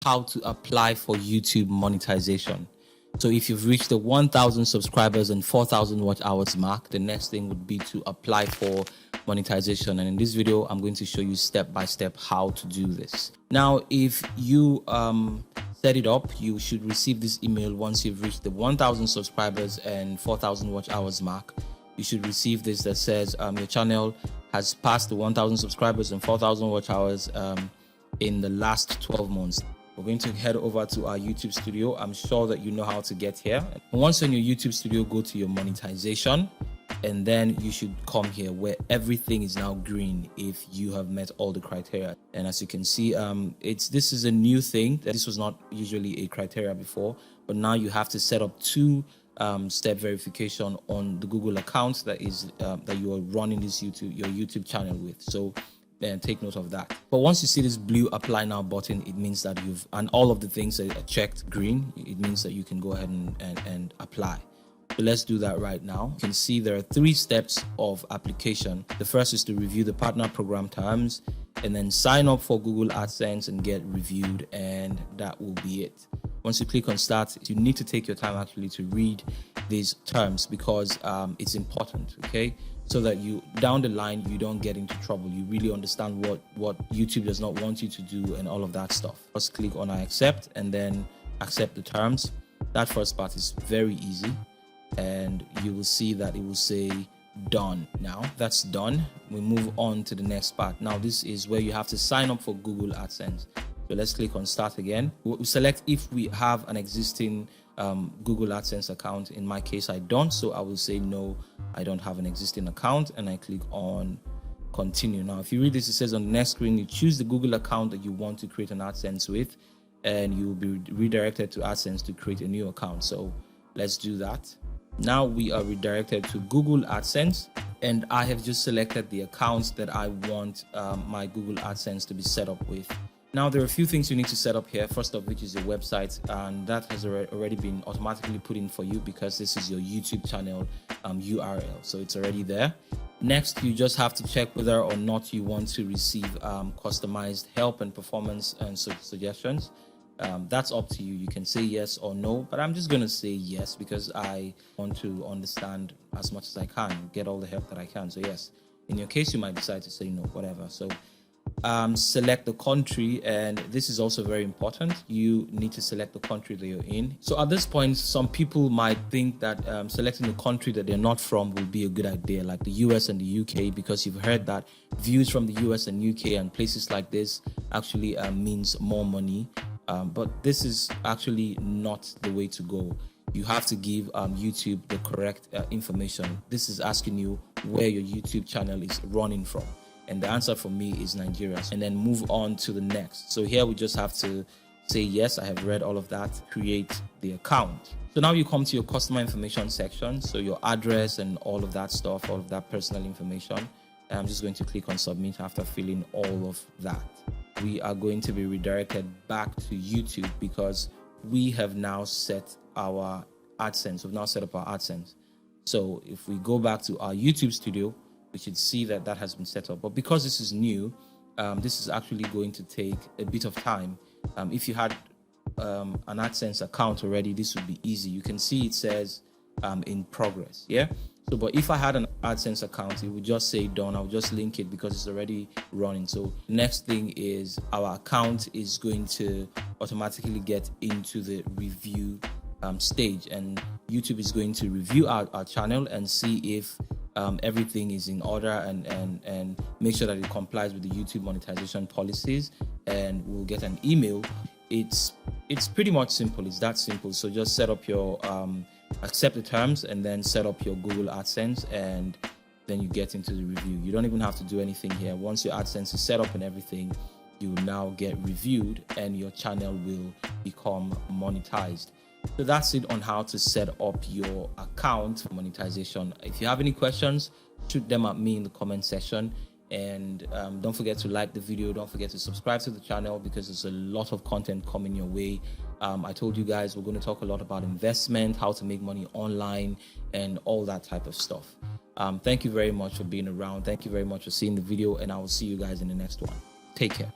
how to apply for YouTube monetization. So if you've reached the 1,000 subscribers and 4,000 watch hours mark, the next thing would be to apply for monetization. And in this video, I'm going to show you step by step how to do this. Now, if you set it up, you should receive this email once you've reached the 1,000 subscribers and 4,000 watch hours mark. You should receive this that says your channel has passed the 1,000 subscribers and 4,000 watch hours in the last 12 months. We're going to head over to our YouTube studio. I'm sure that you know how to get here. And once you're in your YouTube studio, go to your monetization, and then you should come here where everything is now green if you have met all the criteria. And as you can see, this is a new thing. This was not usually a criteria before, but now you have to set up two-step verification on the Google account that you are running your YouTube channel with. So then take note of that. But once you see this blue apply now button, it means that and all of the things that are checked green, it means that you can go ahead and apply. So let's do that right now. You can see there are 3 steps of application. The first is to review the partner program terms, and then sign up for Google AdSense and get reviewed, and that will be it. Once you click on start, you need to take your time actually to read these terms because it's important, okay? So that down the line, you don't get into trouble. You really understand what YouTube does not want you to do and all of that stuff. Just click on I accept and then accept the terms. That first part is very easy, and you will see that it will say done. Now that's done. We move on to the next part. Now this is where you have to sign up for Google AdSense. So let's click on start again. We select if we have an existing Google AdSense account. In my case, I don't, so I will say no, I don't have an existing account, and I click on continue. Now if you read this, it says on the next screen, you choose the Google account that you want to create an AdSense with, and you will be redirected to AdSense to create a new account. So let's do that. Now we are redirected to Google AdSense, and I have just selected the accounts that I want my Google AdSense to be set up with. Now, there are a few things you need to set up here, first of which is your website, and that has already been automatically put in for you because this is your YouTube channel URL, so it's already there. Next, you just have to check whether or not you want to receive customized help and performance and suggestions. That's up to you. You can say yes or no, but I'm just going to say yes because I want to understand as much as I can, get all the help that I can. So yes, in your case, you might decide to say no, whatever. So select the country, and this is also very important. You need to select the country that you're in. So at this point, some people might think that selecting the country that they're not from will be a good idea, like the US and the UK, because you've heard that views from the US and UK and places like this actually means more money. But this is actually not the way to go. You have to give YouTube the correct information. This is asking you where your YouTube channel is running from. And the answer for me is Nigeria. And then move on to the next. So here we just have to say, yes, I have read all of that, create the account. So now you come to your customer information section. So your address and all of that stuff, all of that personal information. And I'm just going to click on submit after filling all of that. We are going to be redirected back to YouTube because we have now set our AdSense. We've now set up our AdSense. So if we go back to our YouTube studio, we should see that that has been set up. But because this is new, this is actually going to take a bit of time. If you had an AdSense account already, this would be easy. You can see it says in progress. Yeah. So, but if I had an AdSense account, it would just say done. I'll just link it because it's already running. So next thing is our account is going to automatically get into the review stage, and YouTube is going to review our channel and see if everything is in order and make sure that it complies with the YouTube monetization policies, and we'll get an email. It's pretty much simple. It's that simple. So just set up your accept the terms and then set up your Google AdSense, and then you get into the review. You don't even have to do anything here. Once your AdSense is set up and everything, you will now get reviewed and your channel will become monetized. So that's it on how to set up your account for monetization. If you have any questions, shoot them at me in the comment section. And don't forget to like the video. Don't forget to subscribe to the channel because there's a lot of content coming your way. I told you guys we're going to talk a lot about investment, how to make money online, and all that type of stuff. Thank you very much for being around. Thank you very much for seeing the video, and I will see you guys in the next one. Take care.